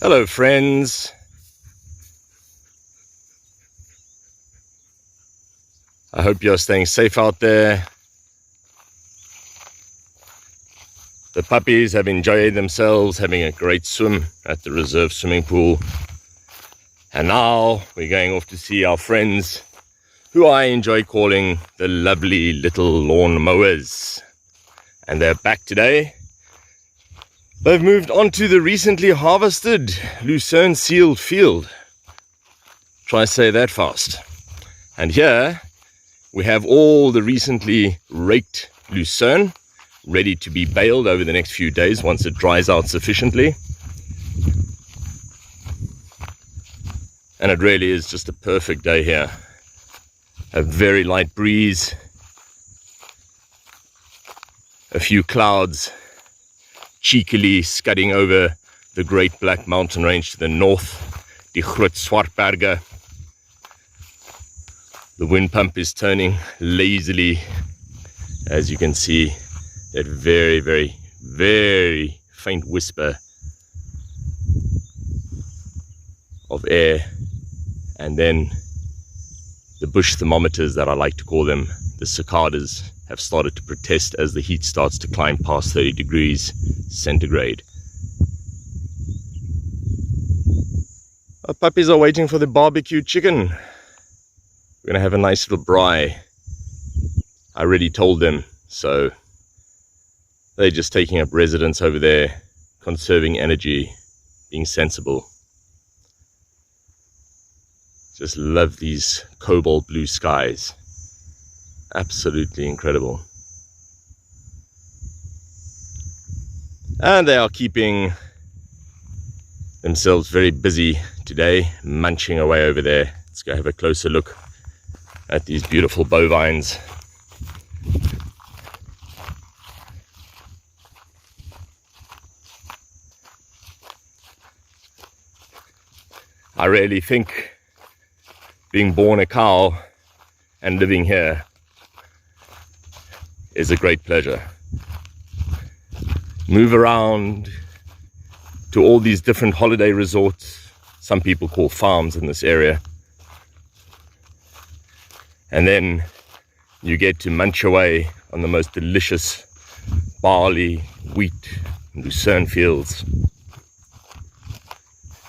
Hello friends, I hope you're staying safe out there. The puppies have enjoyed themselves having a great swim at the reserve swimming pool, and now we're going off to see our friends who I enjoy calling the Lovely Little Lawnmowers, and they're back today. They've moved on to the recently harvested lucern sealed field. Try say that fast. And here we have all the recently raked lucern ready to be baled over the next few days once it dries out sufficiently. And it really is just a perfect day here. A very light breeze, a few clouds cheekily scudding over the great black mountain range to the north, die Groot Swartberge. The wind pump is turning lazily, as you can see, that very, very, very faint whisper of air. And then the bush thermometers, that I like to call them, the cicadas, have started to protest as the heat starts to climb past 30 degrees centigrade. Our puppies are waiting for the barbecue chicken. We're gonna have a nice little braai. I already told them, so they're just taking up residence over there, conserving energy, being sensible. Just love these cobalt blue skies. Absolutely incredible. And they are keeping themselves very busy today, munching away over there. Let's go have a closer look at these beautiful bovines. I really think being born a cow and living here is a great pleasure. Move around to all these different holiday resorts, some people call farms in this area, and then you get to munch away on the most delicious barley, wheat, and lucerne fields.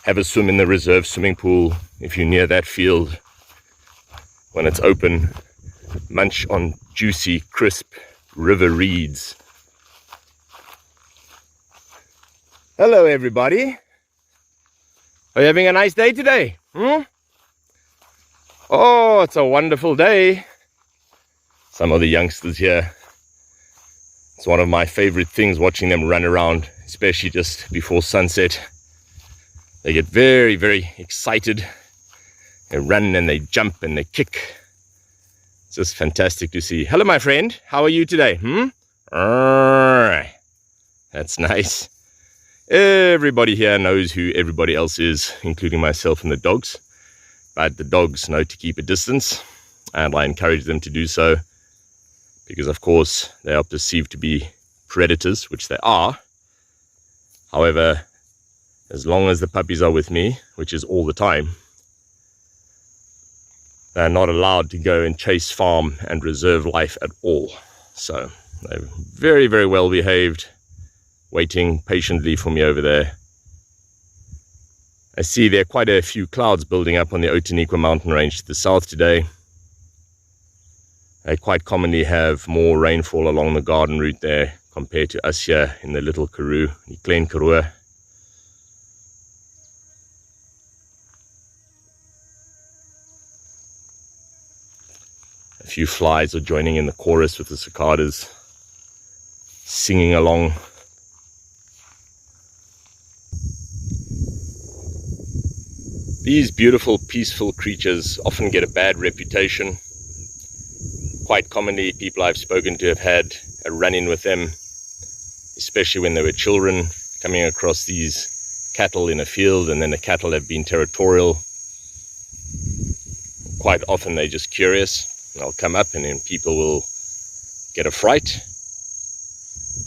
Have a swim in the reserve swimming pool if you're near that field when it's open. Munch on juicy, crisp river reeds. Hello everybody. Are you having a nice day today? Oh, it's a wonderful day. Some of the youngsters here. It's one of my favorite things, watching them run around, especially just before sunset. They get very, very excited. They run and they jump and they kick. It's just fantastic to see. Hello, my friend. How are you today? That's nice. Everybody here knows who everybody else is, including myself and the dogs. But the dogs know to keep a distance, and I encourage them to do so because, of course, they are perceived to be predators, which they are. However, as long as the puppies are with me, which is all the time, they're not allowed to go and chase farm and reserve life at all. So they're very, very well behaved, waiting patiently for me over there. I see there are quite a few clouds building up on the Outeniqua mountain range to the south today. They quite commonly have more rainfall along the garden route there compared to us here in the Little Karoo, the Klein Karoo. A few flies are joining in the chorus with the cicadas, singing along. These beautiful, peaceful creatures often get a bad reputation. Quite commonly, people I've spoken to have had a run-in with them, especially when they were children, coming across these cattle in a field, and then the cattle have been territorial. Quite often they're just curious. They'll come up and then people will get a fright,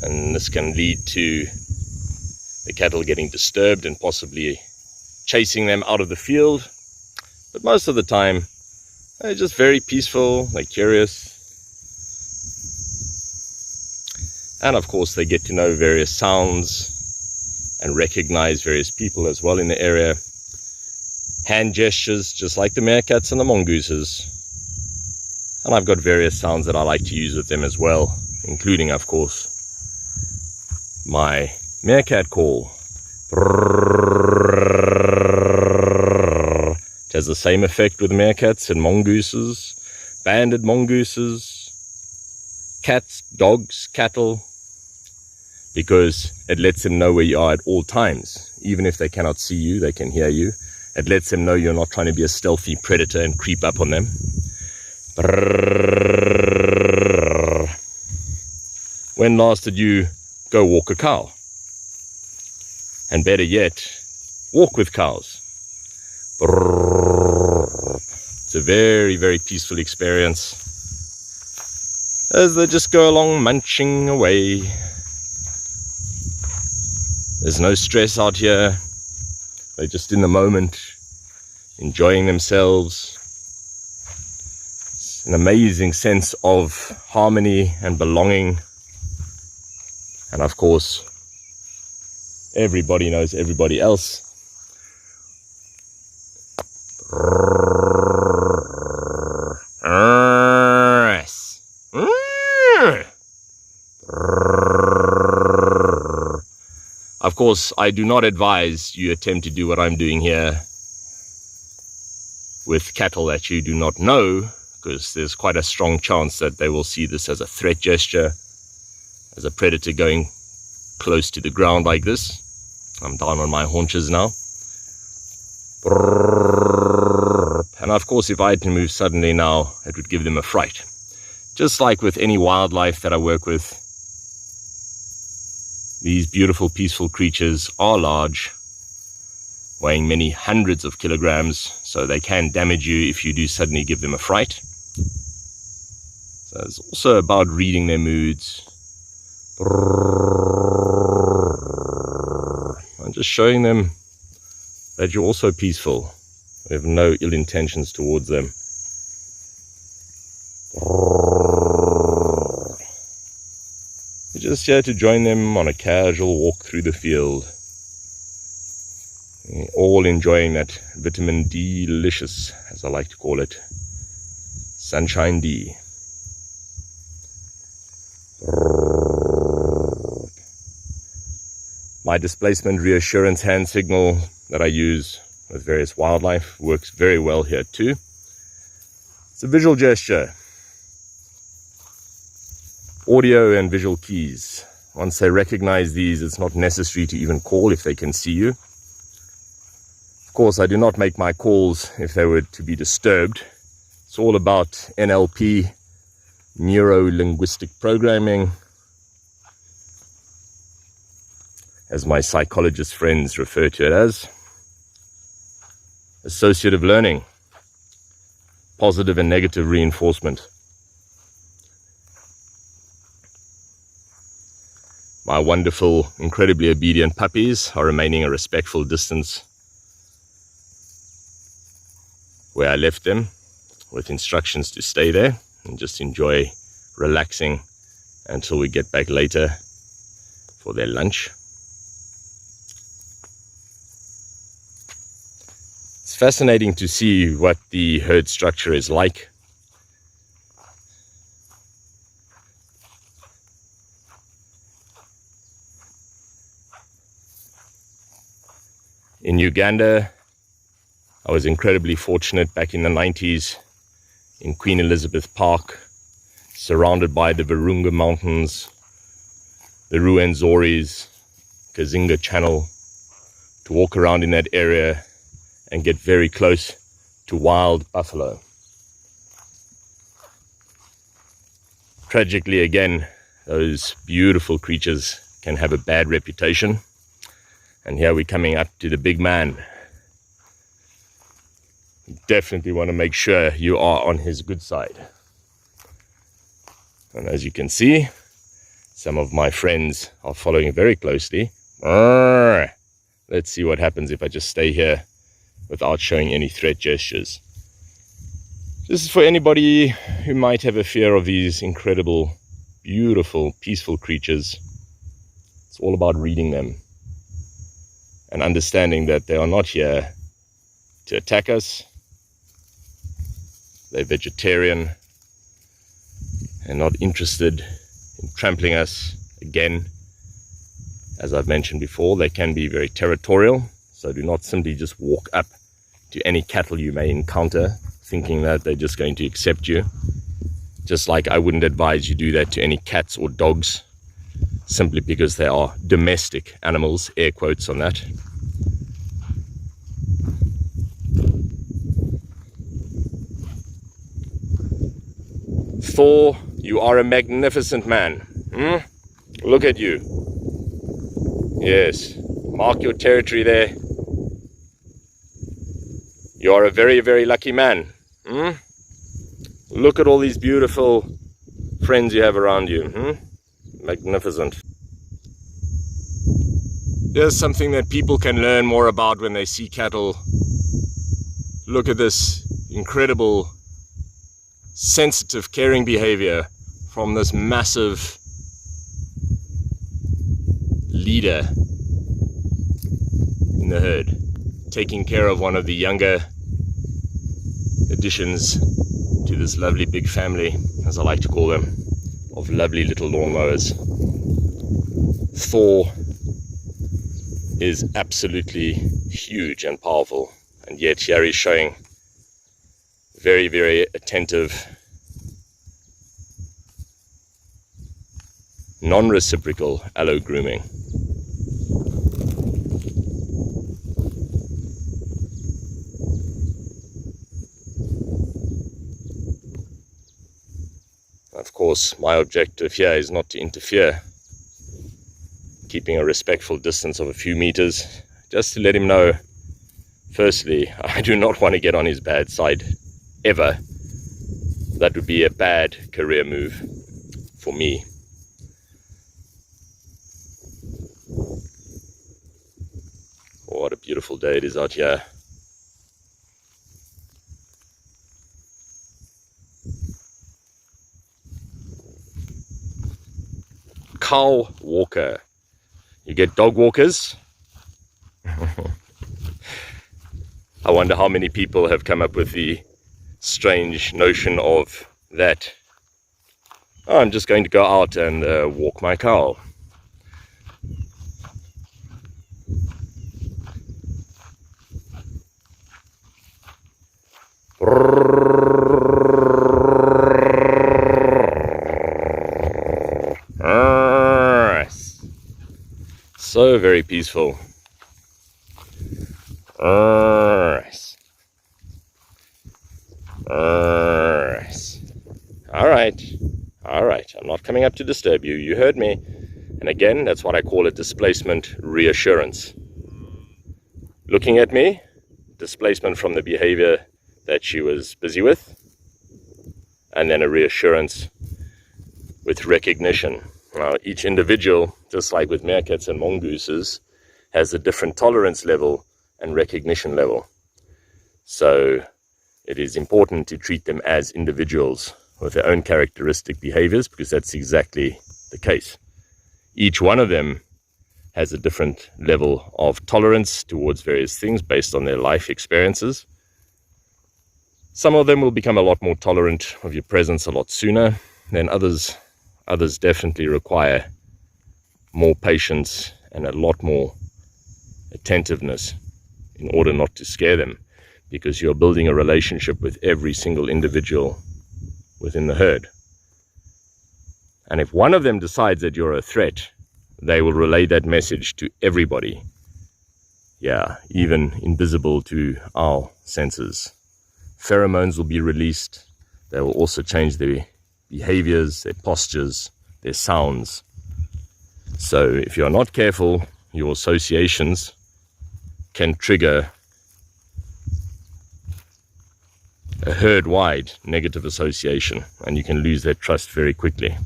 and this can lead to the cattle getting disturbed and possibly chasing them out of the field. But most of the time, they're just very peaceful, they're curious. And of course, they get to know various sounds and recognize various people as well in the area. Hand gestures, just like the meerkats and the mongooses. And I've got various sounds that I like to use with them as well, including, of course, my meerkat call. It has the same effect with meerkats and mongooses, banded mongooses, cats, dogs, cattle, because it lets them know where you are at all times. Even if they cannot see you, they can hear you. It lets them know you're not trying to be a stealthy predator and creep up on them. When last did you go walk a cow? And better yet, walk with cows. It's a very, very peaceful experience as they just go along munching away. There's no stress out here. They're just in the moment, enjoying themselves. It's an amazing sense of harmony and belonging. And of course, everybody knows everybody else. Of course, I do not advise you attempt to do what I'm doing here with cattle that you do not know, because there's quite a strong chance that they will see this as a threat gesture, as a predator going close to the ground like this. I'm down on my haunches now. And of course, if I had to move suddenly now, it would give them a fright. Just like with any wildlife that I work with, these beautiful, peaceful creatures are large, weighing many hundreds of kilograms, so they can damage you if you do suddenly give them a fright. So it's also about reading their moods. And just showing them that you're also peaceful. We have no ill intentions towards them. We're just here to join them on a casual walk through the field. We're all enjoying that vitamin D-licious, as I like to call it. Sunshine D. My displacement reassurance hand signal that I use with various wildlife works very well here too. It's a visual gesture. Audio and visual keys. Once they recognize these, it's not necessary to even call if they can see you. Of course, I do not make my calls if they were to be disturbed. It's all about NLP, Neuro Linguistic Programming, as my psychologist friends refer to it as. Associative learning, positive and negative reinforcement. My wonderful, incredibly obedient puppies are remaining a respectful distance where I left them, with instructions to stay there and just enjoy relaxing until we get back later for their lunch. It's fascinating to see what the herd structure is like. In Uganda, I was incredibly fortunate back in the 90s in Queen Elizabeth Park, surrounded by the Virunga Mountains, the Ruwenzoris, Kazinga Channel, to walk around in that area and get very close to wild buffalo. Tragically, again, those beautiful creatures can have a bad reputation. And here we're coming up to the big man. You definitely want to make sure you are on his good side. And as you can see, some of my friends are following very closely. Let's see what happens if I just stay here without showing any threat gestures. This is for anybody who might have a fear of these incredible, beautiful, peaceful creatures. It's all about reading them and understanding that they are not here to attack us. They're vegetarian and not interested in trampling us. Again, as I've mentioned before, they can be very territorial, so do not simply just walk up to any cattle you may encounter thinking that they're just going to accept you. Just like I wouldn't advise you do that to any cats or dogs, simply because they are domestic animals, air quotes on that. Thor, you are a magnificent man. Look at you. Yes, mark your territory there. You are a very, very lucky man. Look at all these beautiful friends you have around you. Magnificent. There's something that people can learn more about when they see cattle. Look at this incredible, sensitive, caring behavior from this massive leader in the herd, taking care of one of the younger additions to this lovely big family, as I like to call them, of lovely little lawnmowers. Thor is absolutely huge and powerful, and yet here he's showing very, very attentive, non-reciprocal allogrooming. Of course, my objective here is not to interfere, keeping a respectful distance of a few meters, just to let him know, firstly, I do not want to get on his bad side, ever. That would be a bad career move for me. Oh, what a beautiful day it is out here. Cow walker. You get dog walkers. I wonder how many people have come up with the strange notion of that. Oh, I'm just going to go out and walk my cow. So very peaceful. Alright. I'm not coming up to disturb you. You heard me. And again, that's what I call a displacement reassurance. Looking at me, displacement from the behavior that she was busy with, and then a reassurance with recognition. Now, each individual, just like with Meerkats and Mongooses, has a different tolerance level and recognition level. So it is important to treat them as individuals with their own characteristic behaviors, because that's exactly the case. Each one of them has a different level of tolerance towards various things based on their life experiences. Some of them will become a lot more tolerant of your presence a lot sooner than others. Others definitely require more patience and a lot more attentiveness in order not to scare them, because you're building a relationship with every single individual within the herd. And if one of them decides that you're a threat, they will relay that message to everybody. Yeah, even invisible to our senses. Pheromones will be released. They will also change their behaviors, their postures, their sounds. So if you're not careful, your associations can trigger a herd-wide negative association, and you can lose that trust very quickly.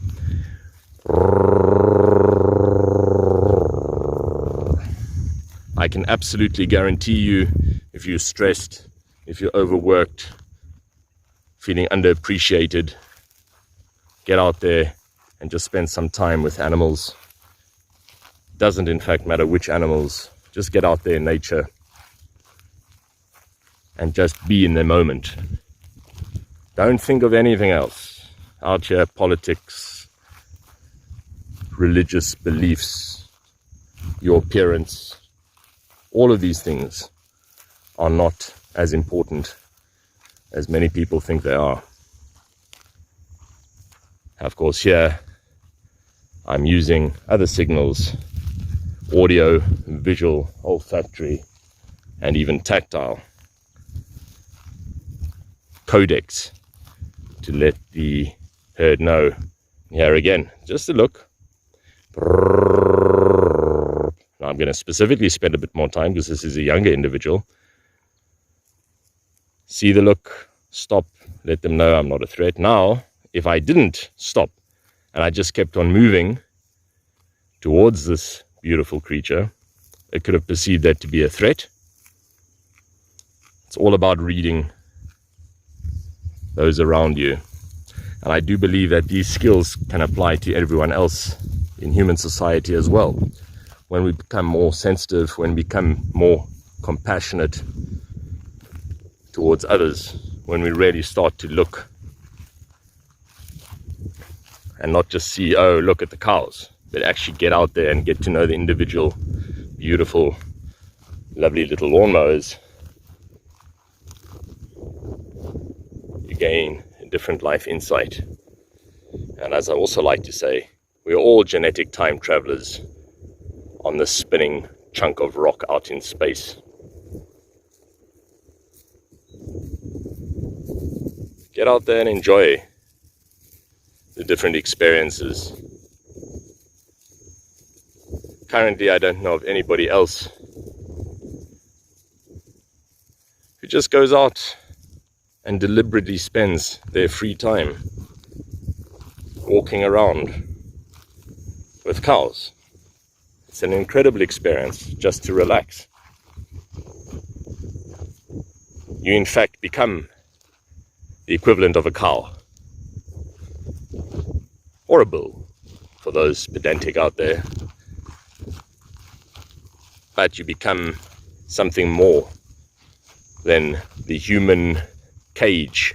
I can absolutely guarantee you, if you're stressed, if you're overworked, feeling underappreciated, get out there and just spend some time with animals. Doesn't in fact matter which animals, just get out there in nature and just be in the moment. Don't think of anything else. Out here, politics, religious beliefs, your appearance, all of these things are not as important as many people think they are. Of course, here I'm using other signals, audio, visual, olfactory, and even tactile codecs to let the herd know. Here again, just a look. Now I'm going to specifically spend a bit more time because this is a younger individual. See the look, stop, let them know I'm not a threat. Now, if I didn't stop and I just kept on moving towards this beautiful creature, it could have perceived that to be a threat. It's all about reading those around you. And I do believe that these skills can apply to everyone else in human society as well. When we become more sensitive, when we become more compassionate towards others, when we really start to look and not just see, oh, look at the cows, but actually get out there and get to know the individual, beautiful, lovely little lawnmowers, you gain a different life insight. And as I also like to say, we are all genetic time travelers on this spinning chunk of rock out in space. Get out there and enjoy the different experiences. Currently, I don't know of anybody else who just goes out and deliberately spends their free time walking around with cows. It's an incredible experience just to relax. You in fact become the equivalent of a cow or a bull for those pedantic out there, but you become something more than the human cage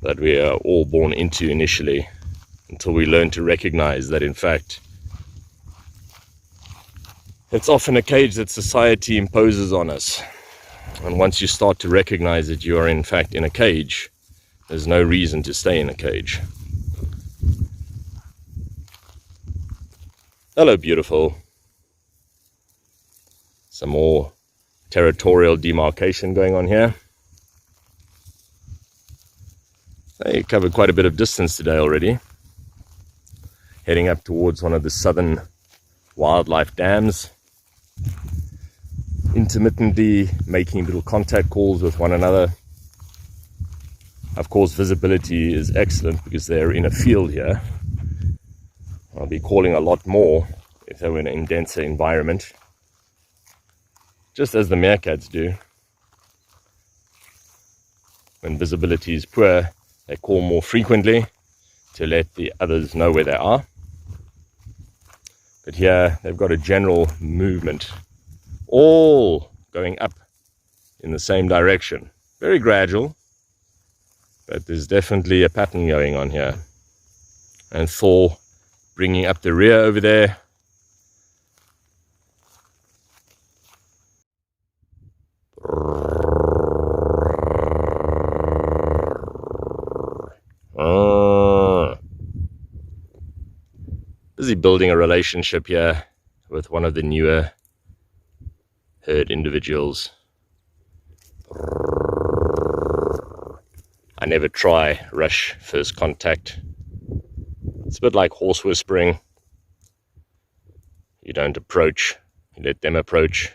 that we are all born into initially, until we learn to recognize that in fact it's often a cage that society imposes on us. And once you start to recognize that you are in fact in a cage, there's no reason to stay in a cage. Hello, beautiful. Some more territorial demarcation going on here. They covered quite a bit of distance today already. Heading up towards one of the southern wildlife dams. Intermittently making little contact calls with one another. Of course, visibility is excellent because they're in a field here. I'll be calling a lot more if they were in a denser environment, just as the meerkats do. When visibility is poor, they call more frequently to let the others know where they are. But here they've got a general movement, all going up in the same direction. Very gradual, but there's definitely a pattern going on here. And Thor bringing up the rear over there. Busy building a relationship here with one of the newer herd individuals. I never try rush first contact. It's a bit like horse whispering. You don't approach, you let them approach.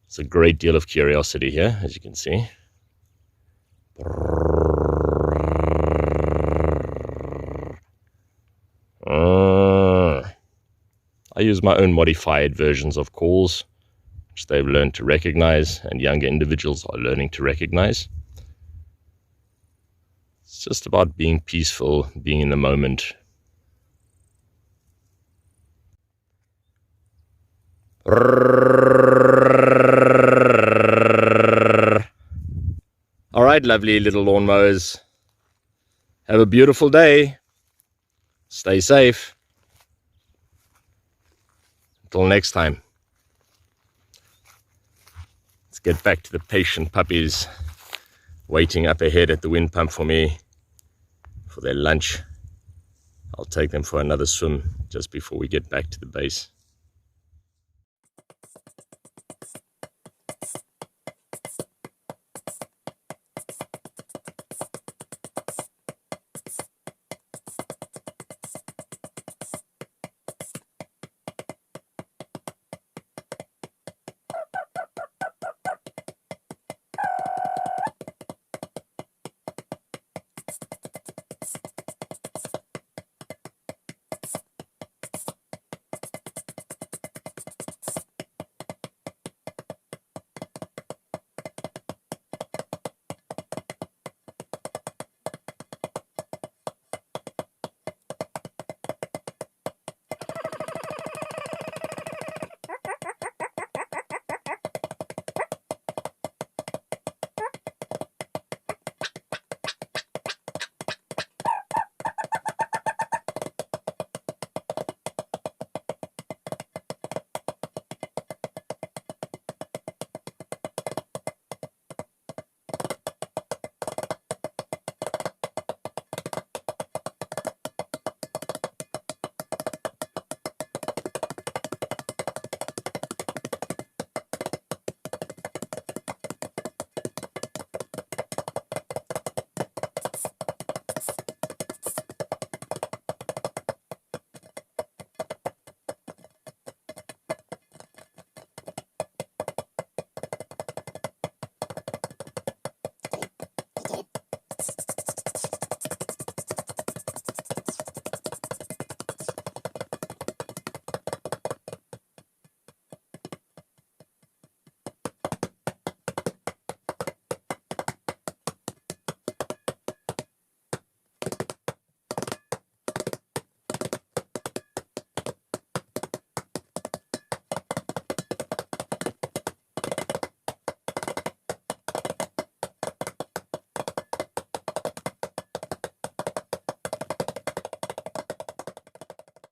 It's a great deal of curiosity here, as you can see. Are use my own modified versions of calls, which they've learned to recognize, and younger individuals are learning to recognize. It's just about being peaceful, being in the moment. All right, lovely little lawnmowers. Have a beautiful day. Stay safe. Until next time. Let's get back to the patient puppies waiting up ahead at the wind pump for me for their lunch. I'll take them for another swim just before we get back to the base.